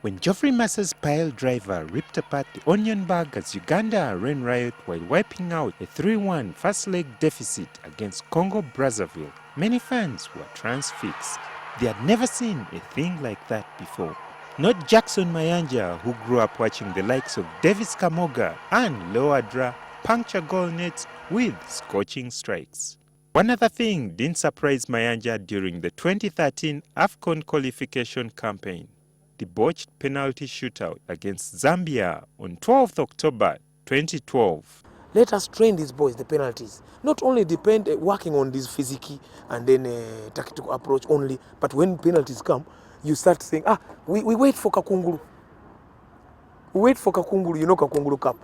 when Geoffrey Massa's pile driver ripped apart the onion bag as Uganda ran riot while wiping out a 3-1 first-leg deficit against Congo-Brazzaville, many fans were transfixed. They had never seen a thing like that before. Not Jackson Mayanja, who grew up watching the likes of Davis Kamoga and Leo Adra puncture goal nets with scorching strikes. One other thing didn't surprise Mayanja during the 2013 AFCON qualification campaign: the botched penalty shootout against Zambia on 12th October 2012. Let us train these boys, the penalties. Not only depend working on this physique and then tactical approach only, but when penalties come, you start saying, we wait for Kakunguru. We wait for Kakunguru, you know Kakunguru Cup.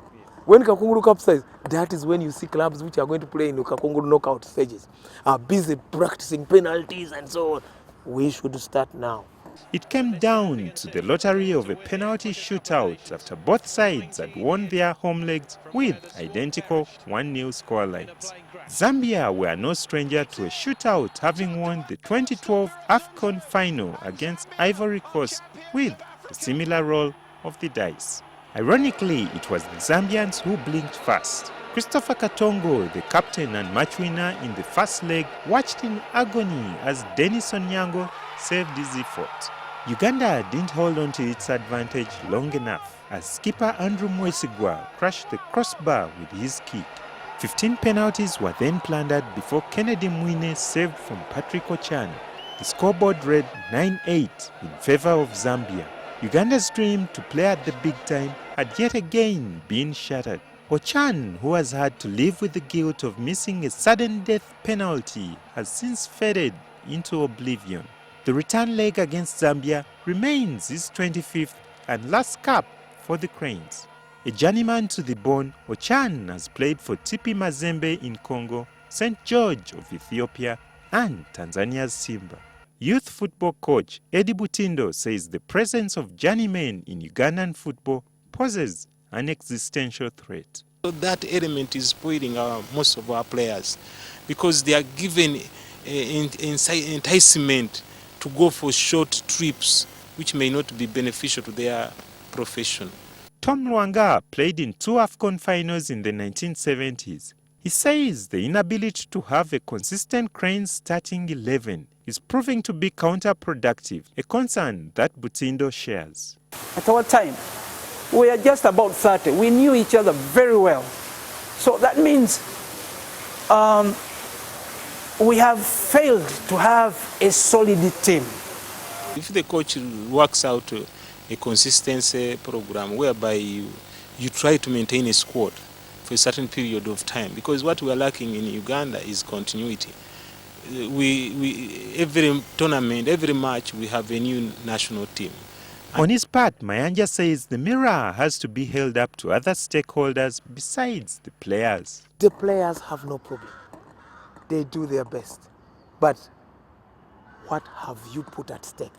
When Kakunguru Cup says, that is when you see clubs which are going to play in the Kakunguru knockout stages are busy practicing penalties and so on. We should start now. It came down to the lottery of a penalty shootout after both sides had won their home legs with identical 1-0 scorelines. Zambia were no stranger to a shootout, having won the 2012 AFCON final against Ivory Coast with a similar roll of the dice. Ironically, it was the Zambians who blinked first. Christopher Katongo, the captain and match winner in the first leg, watched in agony as Dennis Onyango saved his effort. Uganda didn't hold on to its advantage long enough as skipper Andrew Mwesigwa crushed the crossbar with his kick. 15 penalties were then plundered before Kennedy Mwine saved from Patrick Ochan. The scoreboard read 9-8 in favor of Zambia. Uganda's dream to play at the big time had yet again been shattered. Ochan, who has had to live with the guilt of missing a sudden death penalty, has since faded into oblivion. The return leg against Zambia remains his 25th and last cap for the Cranes. A journeyman to the bone, Ochan has played for TP Mazembe in Congo, St. George of Ethiopia, and Tanzania's Simba. Youth football coach Eddie Butindo says the presence of journeymen in Ugandan football poses an existential threat. So that element is spoiling most of our players because they are given enticement to go for short trips which may not be beneficial to their profession. Tom Lwanga played in 2 AFCON finals in the 1970s. He says the inability to have a consistent Cranes starting 11 is proving to be counterproductive, a concern that Butindo shares. At our time, we are just about 30. We knew each other very well. So that means we have failed to have a solid team. If the coach works out a consistency program whereby you try to maintain a squad for a certain period of time, because what we are lacking in Uganda is continuity. Every tournament, every match, we have a new national team. On his part, Mayanja says the mirror has to be held up to other stakeholders besides the players. The players have no problem. They do their best. But what have you put at stake?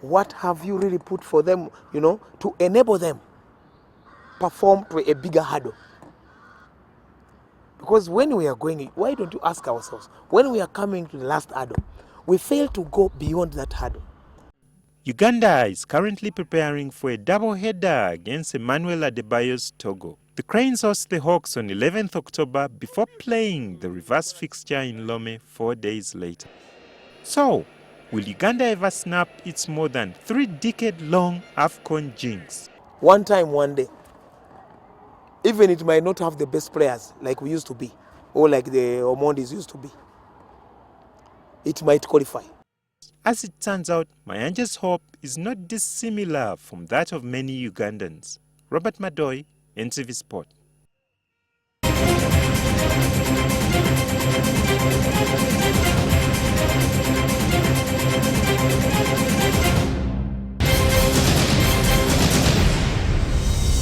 What have you really put for them, to enable them perform to a bigger hurdle? Because when we are going, why don't you ask ourselves, when we are coming to the last hurdle, we fail to go beyond that hurdle. Uganda is currently preparing for a double-header against Emmanuel Adebayo's Togo. The Cranes host the Hawks on 11th October before playing the reverse fixture in Lome 4 days later. So, will Uganda ever snap its more than 3-decade-long AFCON jinx? One time, one day. Even it might not have the best players like we used to be, or like the Omondis used to be. It might qualify. As it turns out, Mayanja's hope is not dissimilar from that of many Ugandans. Robert Madoi, NTV Sport.